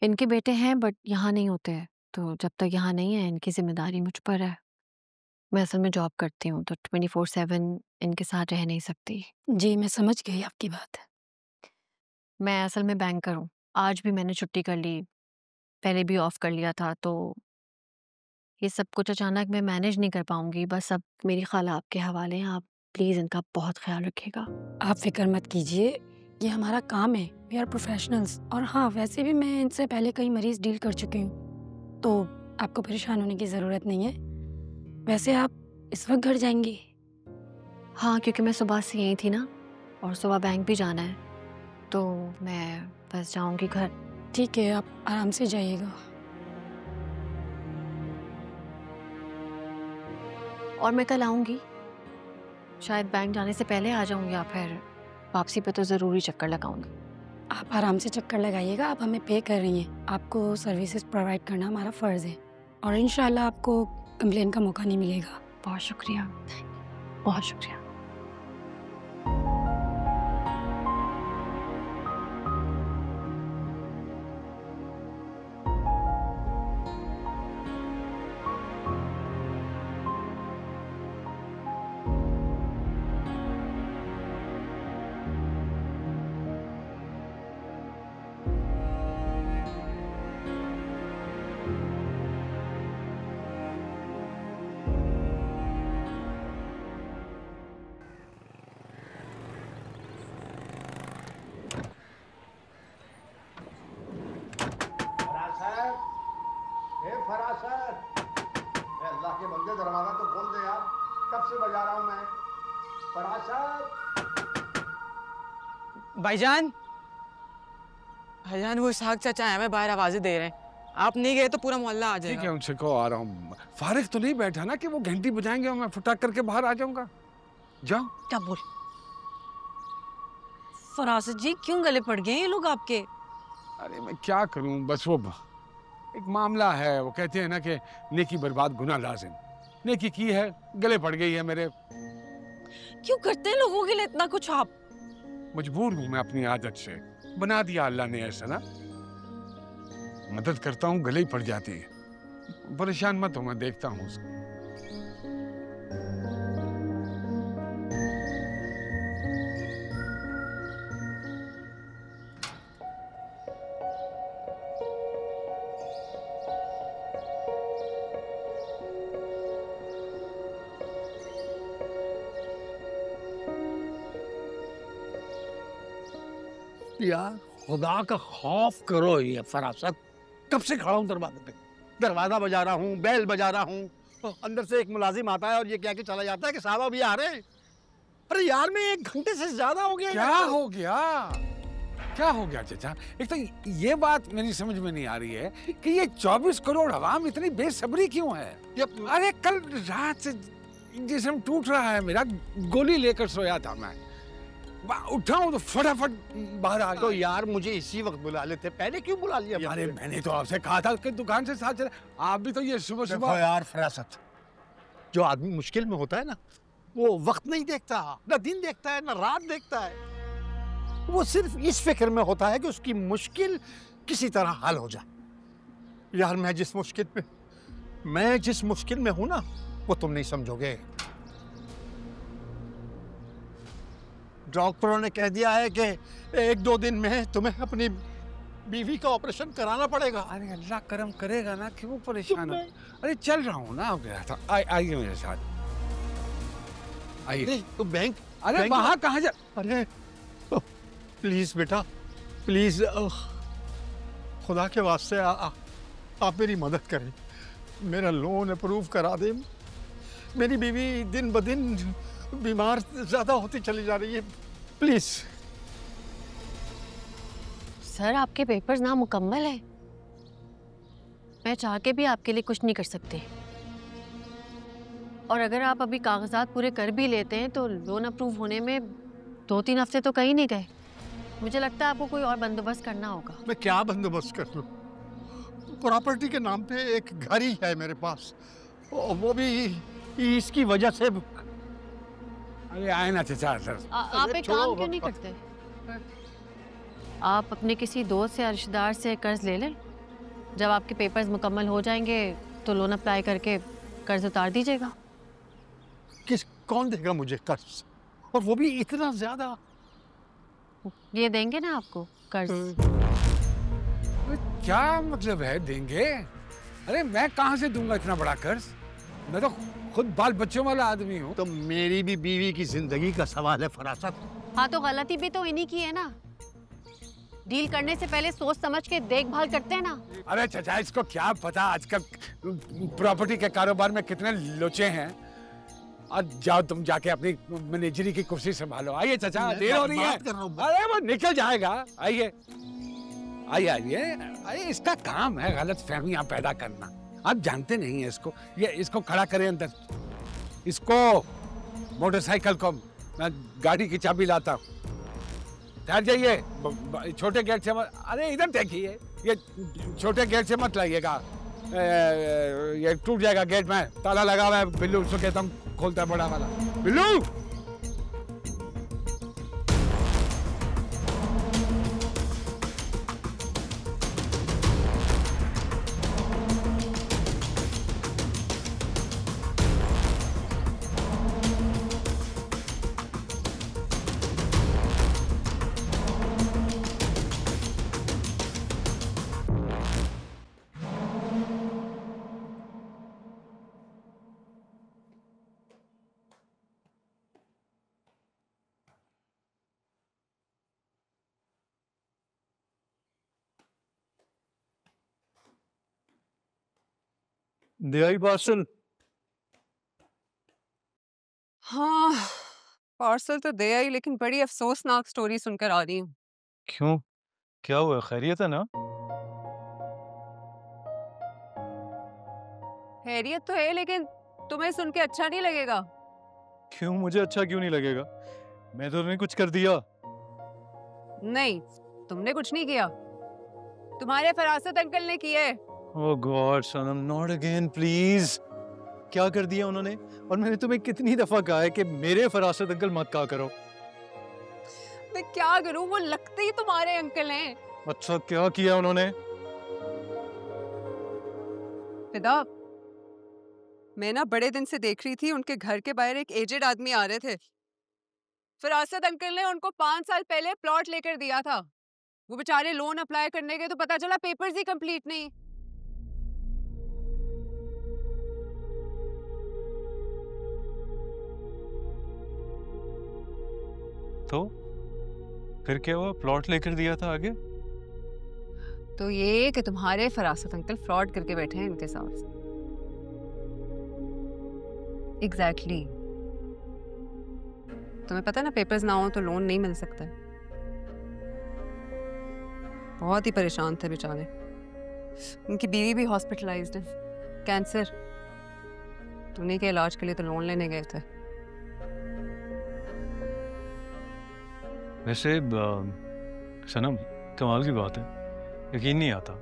इनके बेटे हैं बट यहाँ नहीं होते हैं, तो जब तक यहाँ नहीं है इनकी ज़िम्मेदारी मुझ पर है। मैं असल में जॉब करती हूँ तो 24/7 इनके साथ रह नहीं सकती। जी, मैं समझ गई आपकी बात। मैं असल में बैंकर हूँ। आज भी मैंने छुट्टी कर ली, पहले भी ऑफ कर लिया था, तो ये सब कुछ अचानक मैं मैनेज नहीं कर पाऊँगी। बस अब मेरी खाला आपके हवाले हैं, आप प्लीज़ इनका बहुत ख़्याल रखिएगा। आप फ़िक्र मत कीजिए, ये हमारा काम है, वी आर प्रोफ़ेशनल्स। और हाँ, वैसे भी मैं इनसे पहले कई मरीज़ डील कर चुकी हूँ, तो आपको परेशान होने की ज़रूरत नहीं है। वैसे आप इस वक़्त घर जाएँगी? हाँ, क्योंकि मैं सुबह से यहीं थी ना और सुबह बैंक भी जाना है, तो मैं बस जाऊँगी घर। ठीक है, आप आराम से जाइएगा। और मैं कल आऊँगी, शायद बैंक जाने से पहले आ जाऊँ या फिर वापसी पे तो ज़रूरी चक्कर लगाऊँगी। आप आराम से चक्कर लगाइएगा, आप हमें पे कर रही हैं। आपको सर्विसेज़ प्रोवाइड करना हमारा फ़र्ज़ है और इंशाल्लाह आपको कंप्लेन का मौका नहीं मिलेगा। बहुत शुक्रिया, बहुत शुक्रिया। फरासत, फरासत, अल्लाह के बंदे दरवाजा तो खोल दे यार, कब से बजा रहा हूं मैं। फरासत। भाईजान, भाईजान वो इसहाक चाचा हैं, हमें बाहर आवाजें दे रहे हैं। आप नहीं गए तो पूरा मोहल्ला आ जाएगा। ठीक है, उनसे कहो आ रहा हूँ। फारिग तो नहीं बैठा ना कि वो घंटी बजाएंगे और मैं फटाक करके बाहर आ जाऊंगा। जाओ। क्या बोल? फरासत जी क्यों गले पड़ गए ये लोग आपके? अरे मैं क्या करूं, बस वो एक मामला है। वो कहते हैं ना कि नेकी बर्बाद गुनाह लाजिम। नेकी की है, गले पड़ गई है मेरे। क्यों करते हैं लोगों के लिए इतना कुछ आप? मजबूर हूं मैं अपनी आदत से, बना दिया अल्लाह ने ऐसा ना। मदद करता हूँ गले ही पड़ जाती है। परेशान मत हो, मैं देखता हूँ उसको। यार खुदा का खौफ करो ये फरासत। कब से खड़ा हूँ दरवाजे पे, दरवाजा बजा रहा हूँ, बेल बजा रहा हूँ, तो अंदर से एक मुलाजिम आता है और ये कह के चला जाता है कि साहब अभी आ रहे हैं। अरे यार मैं 1 घंटे से ज्यादा हो गया। क्या हो गया? क्या हो गया चाचा? एक तो ये बात मेरी समझ में नहीं आ रही है कि ये 24 करोड़ अवाम इतनी बेसब्री क्यों है? अरे कल रात से जिस्म टूट रहा है मेरा, गोली लेकर सोया था मैं, उठाऊं तो फटाफट बाहर आ गया। तो यार मुझे इसी वक्त बुला लेते, पहले क्यों बुला लिया? अरे मैंने तो आपसे कहा था कि दुकान से साथ चले, आप भी तो ये सुबह सुबह। यार फरासत, जो आदमी मुश्किल में होता है ना, वो वक्त नहीं देखता, ना दिन देखता है ना रात देखता है। वो सिर्फ इस फिक्र में होता है कि उसकी मुश्किल किसी तरह हल हो जाए। यार मैं जिस मुश्किल में हूं ना, वो तुम नहीं समझोगे। डॉक्टरों ने कह दिया है कि 1-2 दिन में तुम्हें अपनी बीवी का ऑपरेशन कराना पड़ेगा। अरे अल्लाह करम करेगा ना, क्यों परेशान हो? अरे चल रहा हूँ ना, हो गया था। आइए मेरे साथ, आइए। तो बैंक? अरे वहाँ कहाँ जा? अरे प्लीज बेटा, प्लीज, खुदा के वास्ते आप मेरी मदद करें, मेरा लोन अप्रूव करा दें। मेरी बीवी दिन ब दिन बीमार ज्यादा होती चली जा रही है, प्लीज। सर आपके पेपर्स नामुकम्मल है, मैं चाह के भी आपके लिए कुछ नहीं कर सकती। और अगर आप अभी कागजात पूरे कर भी लेते हैं तो लोन अप्रूव होने में 2-3 हफ्ते तो कहीं नहीं गए। मुझे लगता है आपको कोई और बंदोबस्त करना होगा। मैं क्या बंदोबस्त कर लूं? प्रॉपर्टी के नाम पे एक घर ही है मेरे पास, वो भी इसकी वजह से। अरे आए ना चाचा। आप एक काम क्यों नहीं करते? आप अपने किसी दोस्त या रिश्तेदार से कर्ज ले लें जब आपके पेपर्स मुकम्मल हो जाएंगे तो लोन अप्लाई करके कर्ज उतार दीजिएगा। कौन देगा मुझे कर्ज, और वो भी इतना ज्यादा? ये देंगे ना आपको कर्ज। क्या मतलब है देंगे? अरे मैं कहाँ से दूंगा इतना बड़ा कर्ज? मैं तो खुद बाल बच्चों वाला आदमी हूँ। तो मेरी भी बीवी की जिंदगी का सवाल है फरासत। हाँ, तो गलती भी तो इन्हीं की है ना। डील करने से पहले सोच समझ के देखभाल करते हैं ना। अरे चाचा, इसको क्या पता आजकल प्रॉपर्टी के कारोबार में कितने लोचे हैं। और जाओ तुम जाके अपनी मैनेजरी की कुर्सी संभालो। आइए चाचा, देर हो रही है। अरे वो निकल जाएगा। आइए आइए आइए आइए, इसका काम है गलत फहमियां पैदा करना। आप जानते नहीं है इसको। ये इसको खड़ा करें अंदर, इसको मोटरसाइकिल को मैं गाड़ी की चाबी लाता हूँ। ठहर जाइए, छोटे गेट से मत। अरे इधर देखिए, ये छोटे गेट से मत लाइएगा, ये टूट जाएगा गेट में। ताला लगा हुआ है। बिल्लू, उसको कहता हूँ खोलता है बड़ा वाला। बिल्लू, दे आई पार्सल? हाँ, पार्सल तो दे आई, लेकिन बड़ी अफसोसनाक स्टोरी सुनकर आ रही हूँ। क्यों, क्या हुआ? खैरियत है ना? खैरियत तो है, लेकिन तुम्हें सुन के अच्छा नहीं लगेगा। क्यों, मुझे अच्छा क्यों नहीं लगेगा? मैं तो नहीं कुछ कर दिया। नहीं, तुमने कुछ नहीं किया, तुम्हारे फरासत अंकल ने किया है। Oh god Sanam, not again please. क्या कर दिया उन्होंने? और मैंने तुम्हें कितनी दफा कहा है कि मेरे फरासत अंकल मत कहा करो। मैं क्या करूं, वो लगते ही तुम्हारे अंकल हैं। अच्छा, क्या किया उन्होंने? फिदा, मैं ना बड़े दिन से देख रही थी, उनके घर के बाहर एक एजेड आदमी आ रहे थे। फरासत अंकल ने उनको 5 साल पहले प्लॉट लेकर दिया था। वो बेचारे लोन अप्लाई करने गए तो पता चला पेपर्स ही कंप्लीट नहीं। तो फिर क्या हुआ? प्लॉट लेकर दिया था, आगे? तो ये कि तुम्हारे फरासत अंकल फ्रॉड करके बैठे हैं इनके साथ। एग्जैक्टली। तुम्हें पता है ना, पेपर्स ना हो तो लोन नहीं मिल सकता। बहुत ही परेशान थे बेचारे। उनकी बीवी भी हॉस्पिटलाइज्ड है, कैंसर। उन्हीं के इलाज के लिए तो लोन लेने गए थे। वैसे सनम, कमाल की बात है, यकीन नहीं आता।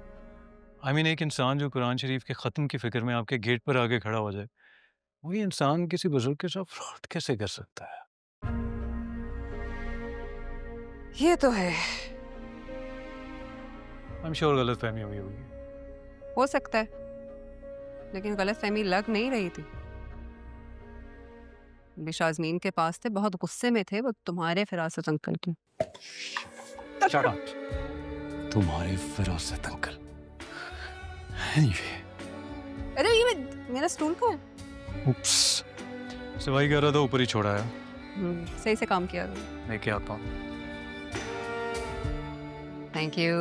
एक इंसान जो कुरान शरीफ के ख़त्म की फ़िक्र में आपके गेट पर आके खड़ा हो जाए, वही इंसान किसी बुजुर्ग के साथ फ्रॉड कैसे कर सकता है? ये तो है। आई एम श्योर गलत फहमी हुई होगी। हो सकता है, लेकिन गलत फहमी लग नहीं रही थी। शाज़मीन के पास थे, बहुत गुस्से में थे वो तुम्हारे फिरासत अंकल के। Shut up. तुम्हारे फिरासत अंकल। अरे ये मेरा स्टूल का है। उप्स, सवाई कर रहा था, ऊपर ही छोड़ा है। सही से काम किया। लेके आता हूँ। Thank you.